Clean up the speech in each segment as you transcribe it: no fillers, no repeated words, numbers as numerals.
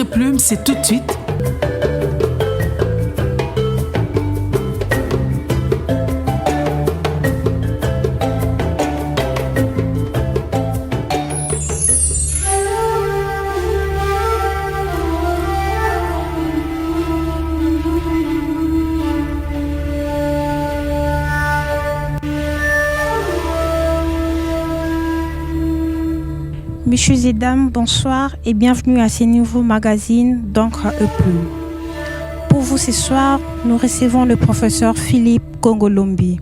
Entre Plumes, c'est tout de suite. Messieurs et dames, bonsoir et bienvenue à ce nouveau magazine d'Encre et Plume. Pour vous ce soir, nous recevons le professeur Philippe Kongolombi,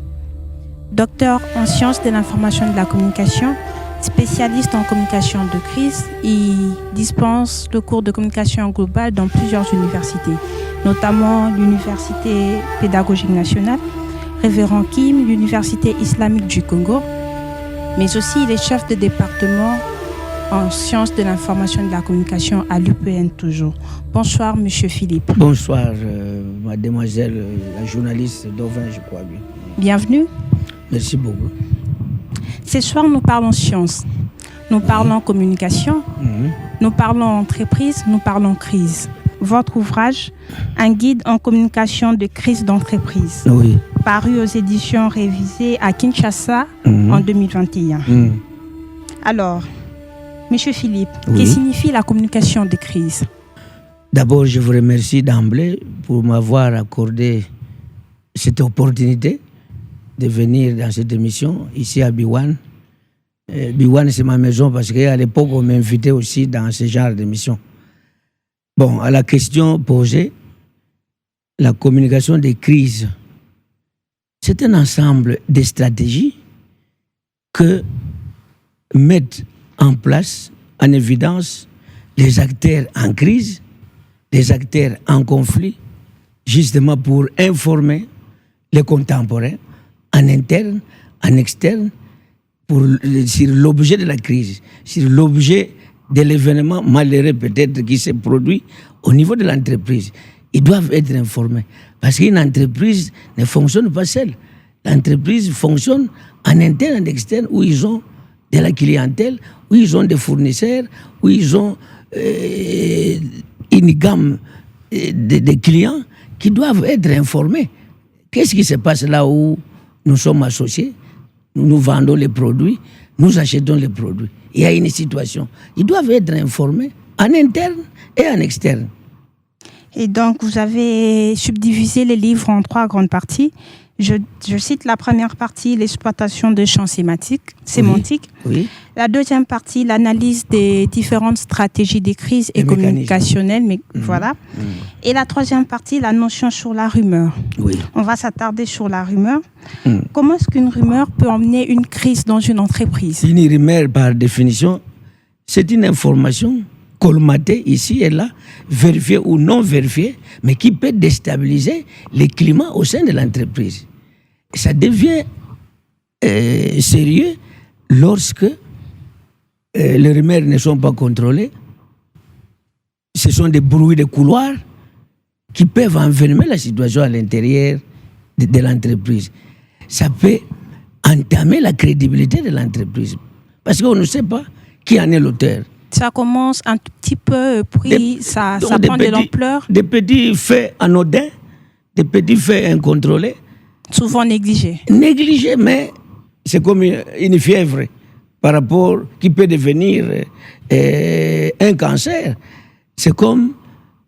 docteur en sciences de l'information et de la communication, spécialiste en communication de crise. Il dispense le cours de communication globale dans plusieurs universités, notamment l'Université pédagogique nationale, Révérend Kim, l'Université islamique du Congo, mais aussi il est chef de département en sciences de l'information et de la communication à l'UPN toujours. Bonsoir, monsieur Philippe. Bonsoir, mademoiselle la journaliste Dovin, je crois bien. Bienvenue. Merci beaucoup. Ce soir, nous parlons sciences, nous parlons communication, nous parlons entreprise, nous parlons crise. Votre ouvrage, Un guide en communication de crise d'entreprise, oui, paru aux éditions révisées à Kinshasa en 2021. Alors, monsieur Philippe, oui. Que signifie la communication de crise? D'abord, je vous remercie d'emblée pour m'avoir accordé cette opportunité de venir dans cette émission, ici à Biwane. Biwane, c'est ma maison parce qu'à l'époque, on m'invitait aussi dans ce genre d'émission. Bon, à la question posée, la communication de crise, c'est un ensemble de stratégies que mettent en place, en évidence, les acteurs en crise, les acteurs en conflit, justement pour informer les contemporains, en interne, en externe, sur l'objet de la crise, sur l'objet de l'événement malheureux peut-être qui s'est produit au niveau de l'entreprise. Ils doivent être informés. Parce qu'une entreprise ne fonctionne pas seule. L'entreprise fonctionne en interne, en externe, où ils ont de la clientèle, où ils ont des fournisseurs, où ils ont une gamme de clients qui doivent être informés. Qu'est-ce qui se passe là où nous sommes associés? Nous vendons les produits, nous achetons les produits. Il y a une situation. Ils doivent être informés en interne et en externe. Et donc, vous avez subdivisé les livres en 3 grandes parties. Je cite la première partie, l'exploitation des champs sémantiques. Oui. La deuxième partie, l'analyse des différentes stratégies de crise et communicationnelles. Voilà. Et la troisième partie, la notion sur la rumeur. Oui. On va s'attarder sur la rumeur. Comment est-ce qu'une rumeur peut emmener une crise dans une entreprise? Une rumeur, par définition, c'est une information colmatée ici et là, vérifiée ou non vérifiée, mais qui peut déstabiliser le climat au sein de l'entreprise. Ça devient sérieux lorsque les rumeurs ne sont pas contrôlées. Ce sont des bruits de couloir qui peuvent envenimer la situation à l'intérieur de l'entreprise. Ça peut entamer la crédibilité de l'entreprise. Parce qu'on ne sait pas qui en est l'auteur. Ça commence un petit peu, puis ça prend de l'ampleur. Des petits faits anodins, des petits faits incontrôlés. Souvent négligés. Négligés, mais c'est comme une fièvre par rapport qui peut devenir un cancer. C'est comme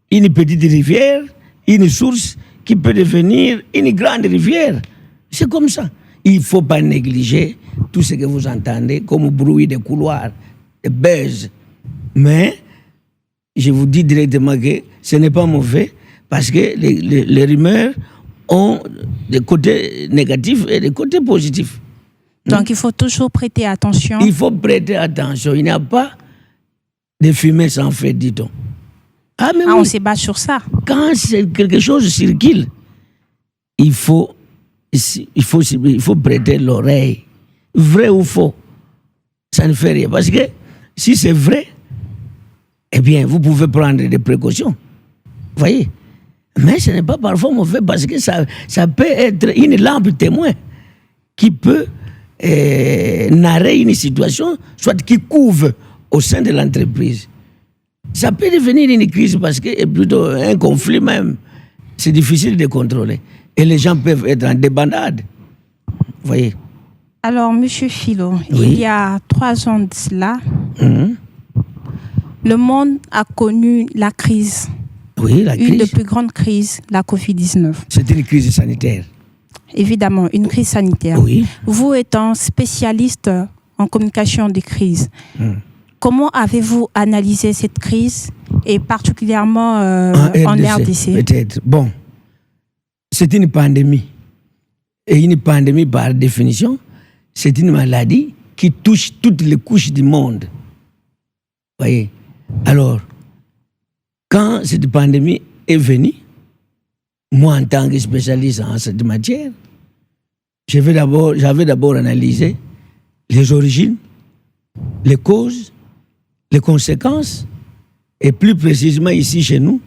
une petite rivière, une source qui peut devenir une grande rivière. C'est comme ça. Il ne faut pas négliger tout ce que vous entendez comme bruit de couloir, de buzz. Mais je vous dis directement que ce n'est pas mauvais parce que les rumeurs ont des côtés négatifs et des côtés positifs. Donc il faut toujours prêter attention. Il faut prêter attention. Il n'y a pas de fumée sans feu, dit-on. On se base sur ça. Quand quelque chose circule, il faut prêter l'oreille. Vrai ou faux, ça ne fait rien. Parce que si c'est vrai, eh bien, vous pouvez prendre des précautions. Vous voyez? Mais ce n'est pas parfois mauvais parce que ça peut être une lampe témoin qui peut narrer une situation, soit qui couvre au sein de l'entreprise. Ça peut devenir une crise parce que, et plutôt un conflit même. C'est difficile de contrôler. Et les gens peuvent être en débandade. Vous voyez? Alors, Monsieur Philo, Oui. il y a 3 ans de cela, le monde a connu la crise. Oui, la Une des crise. plus grandes crises, la Covid-19. C'est une crise sanitaire. Évidemment, une crise sanitaire. Oui. Vous étant spécialiste en communication des crises, comment avez-vous analysé cette crise et particulièrement en RDC? Peut-être. Bon, c'est une pandémie. Et une pandémie, par définition, c'est une maladie qui touche toutes les couches du monde. Vous voyez? Alors, quand cette pandémie est venue, moi, en tant que spécialiste en cette matière, j'avais d'abord analysé les origines, les causes, les conséquences, et plus précisément ici chez nous,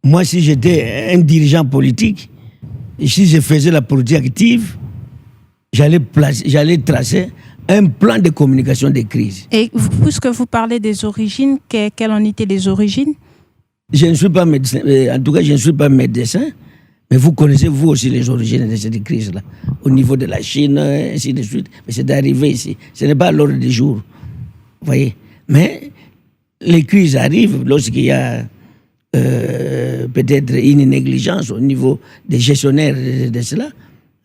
moi, si j'étais un dirigeant politique, et si je faisais la politique active, j'allais tracer un plan de communication des crises. Et puisque vous parlez des origines, quelles en étaient les origines? Je ne suis pas médecin, en tout cas, je ne suis pas médecin, mais vous connaissez vous aussi les origines de cette crise-là, au niveau de la Chine, ainsi de suite. Mais c'est arrivé ici. Ce n'est pas à l'ordre du jour. Vous voyez? Mais les crises arrivent lorsqu'il y a peut-être une négligence au niveau des gestionnaires de cela,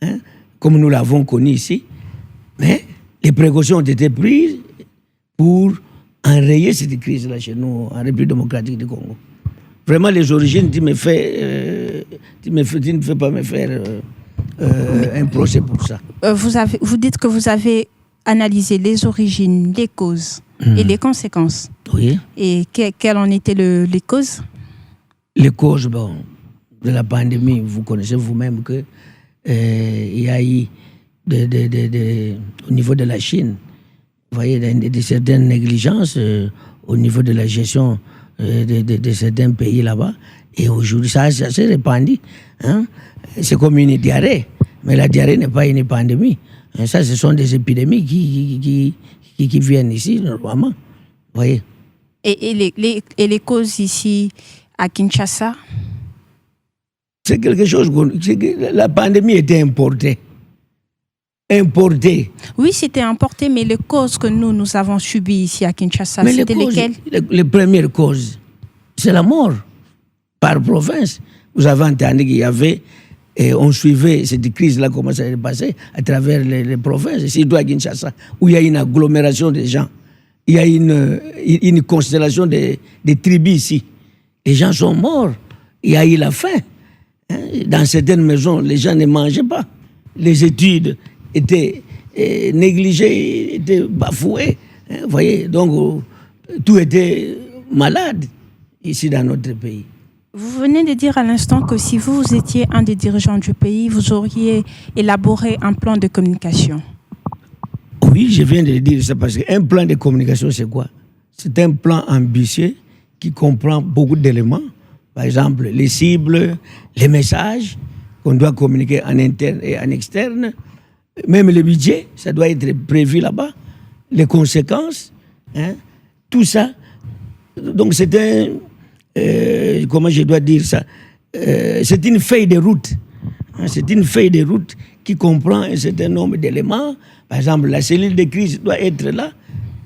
hein, comme nous l'avons connu ici. Mais les précautions ont été prises pour enrayer cette crise-là chez nous, en République démocratique du Congo. Vraiment, les origines, tu ne fais pas me faire un procès pour ça. Vous dites que vous avez analysé les origines, les causes et les conséquences. Oui. Et quelles en étaient les causes? Les causes de la pandémie, vous connaissez vous-même que il y a eu au niveau de la Chine, vous voyez, de certaines négligences au niveau de la gestion de certains pays là-bas. Et aujourd'hui, ça s'est répandu. Hein? C'est comme une diarrhée. Mais la diarrhée n'est pas une pandémie. Et ça, ce sont des épidémies qui viennent ici, normalement. Vous voyez? Et les causes ici, à Kinshasa? C'est quelque chose... La pandémie était importée. Oui, c'était importé, mais les causes que nous avons subies ici à Kinshasa, mais c'était lesquelles? Les premières causes, c'est la mort par province. Vous avez entendu qu'il y avait, et on suivait cette crise-là, comment ça s'est passé à travers les provinces, surtout à Kinshasa, où il y a une agglomération de gens. Il y a une constellation de tribus ici. Les gens sont morts. Il y a eu la faim. Hein? Dans certaines maisons, les gens ne mangeaient pas. Les études étaient négligées, étaient bafouées. Hein? Vous voyez, donc tout était malade ici dans notre pays. Vous venez de dire à l'instant que si vous étiez un des dirigeants du pays, vous auriez élaboré un plan de communication. Oui, je viens de le dire ça parce qu'un plan de communication, c'est quoi? C'est un plan ambitieux qui comprend beaucoup d'éléments. Par exemple, les cibles, les messages qu'on doit communiquer en interne et en externe. Même le budget, ça doit être prévu là-bas. Les conséquences, hein, tout ça. Donc c'est comment je dois dire ça? C'est une feuille de route. Hein, c'est une feuille de route qui comprend un certain nombre d'éléments. Par exemple, la cellule de crise doit être là.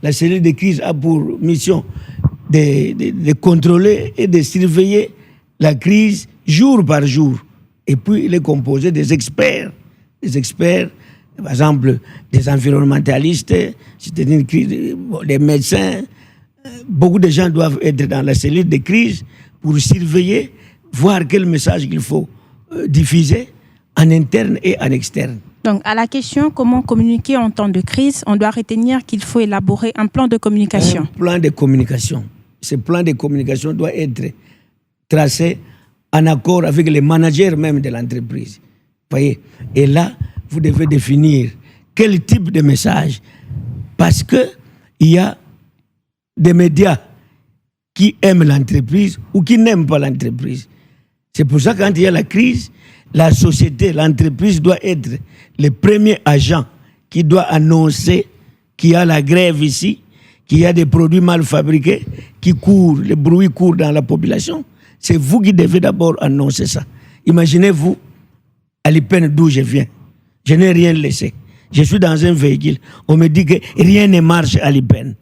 La cellule de crise a pour mission de contrôler et de surveiller la crise jour par jour. Et puis, il est composé des experts, par exemple, des environnementalistes, c'est une crise, des médecins. Beaucoup de gens doivent être dans la cellule de crise pour surveiller, voir quel message il faut diffuser en interne et en externe. Donc, à la question comment communiquer en temps de crise, on doit retenir qu'il faut élaborer un plan de communication. Un plan de communication. Ce plan de communication doit être tracé en accord avec les managers même de l'entreprise. Voyez? Et là, vous devez définir quel type de message. Parce qu'il y a des médias qui aiment l'entreprise ou qui n'aiment pas l'entreprise. C'est pour ça que quand il y a la crise, la société, l'entreprise doit être le premier agent qui doit annoncer qu'il y a la grève ici, qu'il y a des produits mal fabriqués qui courent, le bruit court dans la population, c'est vous qui devez d'abord annoncer ça. Imaginez-vous, à l'IPEN d'où je viens, je n'ai rien laissé. Je suis dans un véhicule, on me dit que rien ne marche à l'IPEN.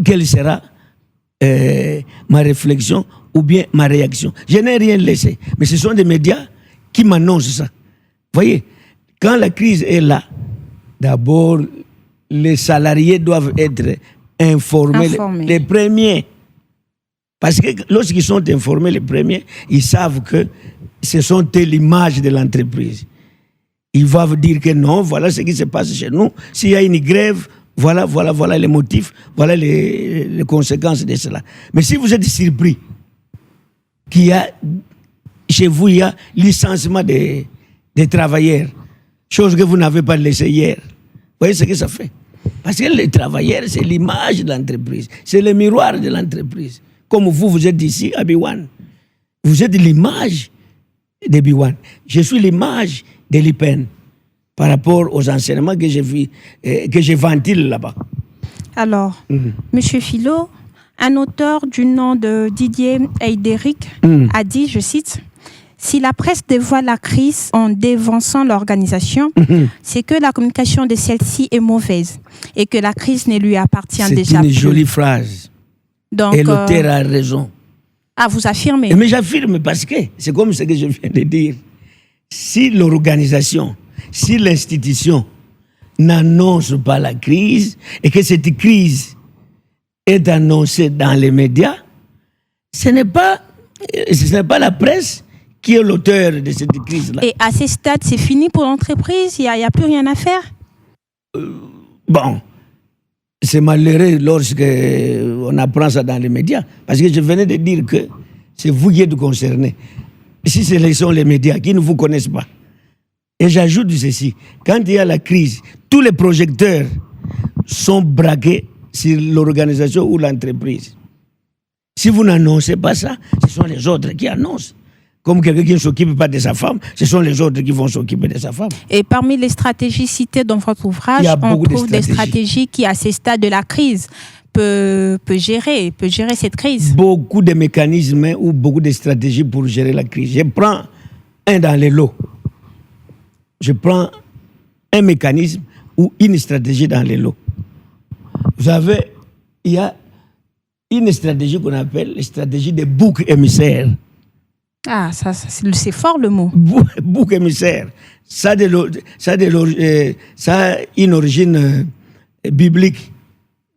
Quelle sera ma réflexion ou bien ma réaction? Je n'ai rien laissé, mais ce sont des médias qui m'annoncent ça. Vous voyez, quand la crise est là, d'abord, les salariés doivent être informés. Les premiers. Parce que lorsqu'ils sont informés, les premiers, ils savent que ce sont l'image de l'entreprise. Ils vont dire que non, voilà ce qui se passe chez nous. S'il y a une grève, voilà les motifs, voilà les conséquences de cela. Mais si vous êtes surpris qu'il y a, chez vous, il y a licenciement des travailleurs, chose que vous n'avez pas laissée hier. Vous voyez ce que ça fait? Parce que les travailleurs, c'est l'image de l'entreprise. C'est le miroir de l'entreprise. Comme vous êtes ici à Biwan. Vous êtes l'image de Biwan. Je suis l'image de l'IPEN par rapport aux enseignements que je ventile là-bas. Alors, Monsieur Philo, un auteur du nom de Didier Heyderick a dit, je cite, « Si la presse dévoile la crise en dévançant l'organisation, c'est que la communication de celle-ci est mauvaise et que la crise ne lui appartient déjà plus. » C'est une jolie phrase. Donc, et l'auteur a raison. Ah, vous affirmez? Mais j'affirme parce que c'est comme ce que je viens de dire. Si l'organisation, si l'institution n'annonce pas la crise et que cette crise est annoncée dans les médias, ce n'est pas la presse qui est l'auteur de cette crise-là. Et à ce stade, c'est fini pour l'entreprise? Il n'y a plus rien à faire? Bon, c'est malheureux lorsqu'on apprend ça dans les médias. Parce que je venais de dire que c'est vous qui êtes concernés. Si ce sont les médias qui ne vous connaissent pas. Et j'ajoute ceci. Quand il y a la crise, tous les projecteurs sont braqués sur l'organisation ou l'entreprise. Si vous n'annoncez pas ça, ce sont les autres qui annoncent. Comme quelqu'un qui ne s'occupe pas de sa femme, ce sont les autres qui vont s'occuper de sa femme. Et parmi les stratégies citées dans votre ouvrage, on trouve des stratégies qui, à ce stade de la crise, peut gérer cette crise. Beaucoup de mécanismes ou beaucoup de stratégies pour gérer la crise. Je prends un dans les lots. Je prends un mécanisme ou une stratégie dans les lots. Vous savez, il y a une stratégie qu'on appelle la stratégie des boucs émissaires. Ah, ça c'est fort le mot. Bouc émissaire. Ça a une origine biblique.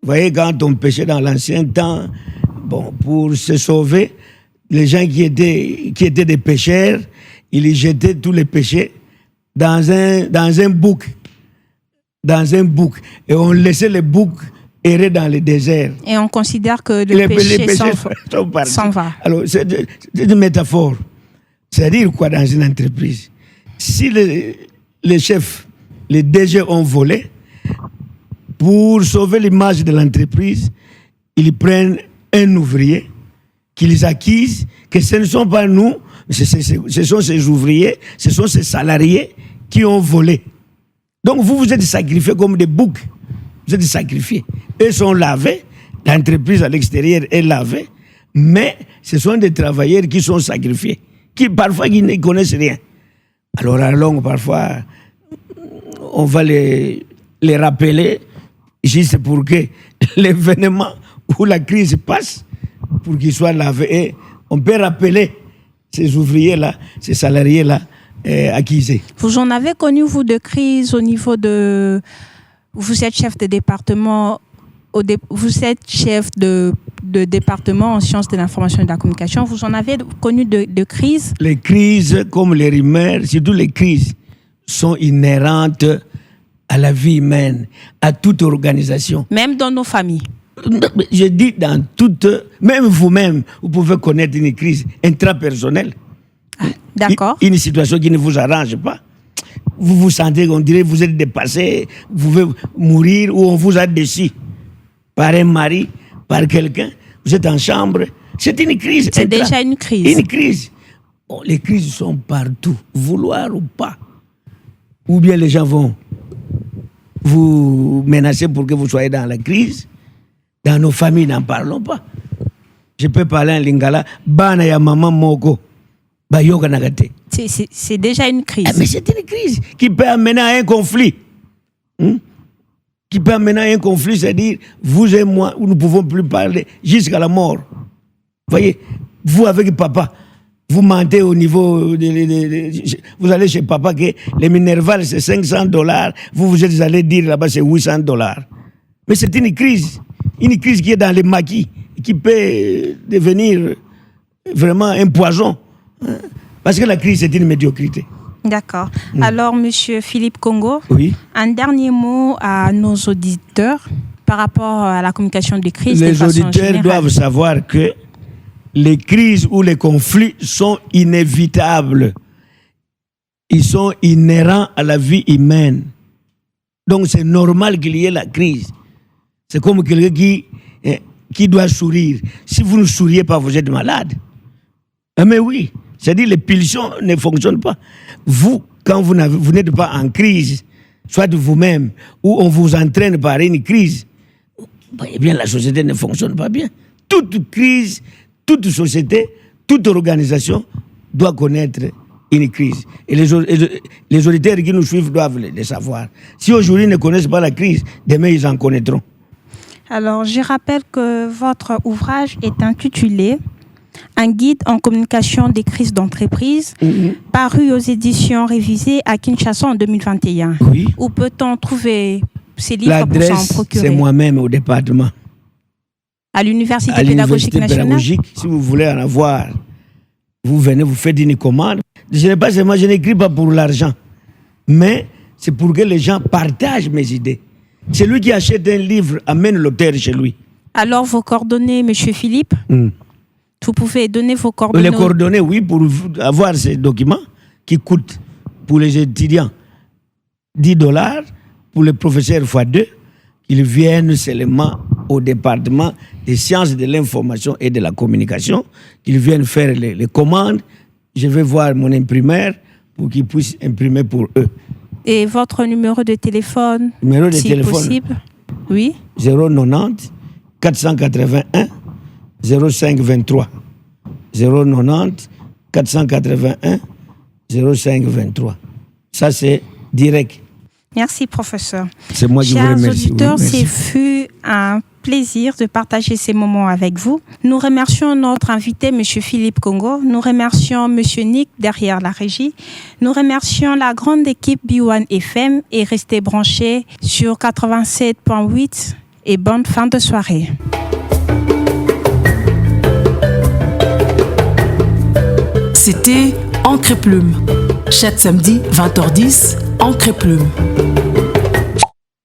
Vous voyez, quand on pêchait dans l'ancien temps, bon, pour se sauver, les gens qui étaient des pêcheurs, ils jetaient tous les péchés dans un bouc. Dans un bouc. Et on laissait les boucs errer dans le désert. Et on considère que les péchés s'en va. Alors, c'est une métaphore. C'est-à-dire quoi dans une entreprise? Si les chefs, les DG ont volé, pour sauver l'image de l'entreprise, ils prennent un ouvrier qu'ils acquisent, que ce ne sont pas nous, ce sont ces ouvriers, ce sont ces salariés qui ont volé. Donc vous êtes sacrifiés comme des boucs. Vous êtes sacrifiés. Eux sont lavés, l'entreprise à l'extérieur est lavée, mais ce sont des travailleurs qui sont sacrifiés, qui parfois qui ne connaissent rien. Alors à longue, parfois, on va les rappeler, juste pour que l'événement ou la crise passe, pour qu'ils soient lavés. Et on peut rappeler ces ouvriers-là, ces salariés-là acquisés. Vous en avez connu, vous, de crise au niveau de... Vous êtes chef de département, vous êtes chef de département en sciences de l'information et de la communication. Vous en avez connu de crises? Les crises, comme les rumeurs, surtout les crises, sont inhérentes à la vie humaine, à toute organisation. Même dans nos familles? Je dis dans toute... Même vous-même, vous pouvez connaître une crise intrapersonnelle. Ah, d'accord. Une situation qui ne vous arrange pas. Vous vous sentez, on dirait, vous êtes dépassé, vous pouvez mourir, ou on vous a déçu par un mari, par quelqu'un. Vous êtes en chambre. C'est une crise. C'est déjà une crise. Une crise. Bon, les crises sont partout, vouloir ou pas. Ou bien les gens vont vous menacer pour que vous soyez dans la crise. Dans nos familles, n'en parlons pas. Je peux parler en lingala. Bana ya maman moko. Ba yoga nagate. C'est déjà une crise. Mais c'est une crise qui peut amener à un conflit. Qui peut amener à un conflit, c'est-à-dire, vous et moi, nous ne pouvons plus parler jusqu'à la mort. Voyez, vous avec papa, vous mentez au niveau vous allez chez papa que les Minerval c'est $500, vous êtes allé dire là-bas c'est $800. Mais c'est une crise qui est dans les maquis, qui peut devenir vraiment un poison. Parce que la crise c'est une médiocrité. D'accord. Alors, Monsieur Philippe Congo, oui. Un dernier mot à nos auditeurs par rapport à la communication des crises. Les auditeurs doivent savoir que les crises ou les conflits sont inévitables. Ils sont inhérents à la vie humaine. Donc c'est normal qu'il y ait la crise. C'est comme quelqu'un qui doit sourire. Si vous ne souriez pas, vous êtes malade. Mais oui, c'est-à-dire les pulsions ne fonctionnent pas. Vous, quand vous n'êtes pas en crise, soit de vous-même, ou on vous entraîne par une crise, eh bien la société ne fonctionne pas bien. Toute crise, toute société, toute organisation doit connaître une crise. Et les auditeurs qui nous suivent doivent le savoir. Si aujourd'hui ils ne connaissent pas la crise, demain ils en connaîtront. Alors, je rappelle que votre ouvrage est intitulé « Un guide en communication des crises d'entreprise », paru aux éditions révisées à Kinshasa en 2021. Oui. Où peut-on trouver ces livres pour s'en procurer? C'est moi-même au département. À l'Université pédagogique nationale. Si vous voulez en avoir, vous venez, vous faites une commande. Je n'écris pas pour l'argent, mais c'est pour que les gens partagent mes idées. Celui qui achète un livre amène l'auteur chez lui. Alors, vos coordonnées, Monsieur Philippe, vous pouvez donner vos coordonnées. Les coordonnées, oui, pour avoir ces documents qui coûtent pour les étudiants $10, pour les professeurs x2, qu'ils viennent seulement au département des sciences de l'information et de la communication, qu'ils viennent faire les commandes. Je vais voir mon imprimeur pour qu'il puisse imprimer pour eux. Et votre numéro de téléphone, possible? Oui. 090 481 0523. 090 481 0523. Ça, c'est direct. Merci, professeur. C'est moi qui vous remercie. Chers auditeurs, ce fut un plaisir de partager ces moments avec vous. Nous remercions notre invité, M. Philippe Congo. Nous remercions M. Nick derrière la régie. Nous remercions la grande équipe B1 FM et restez branchés sur 87.8 et bonne fin de soirée. C'était Encre et Plume. Chaque samedi, 20h10, Encre et Plume.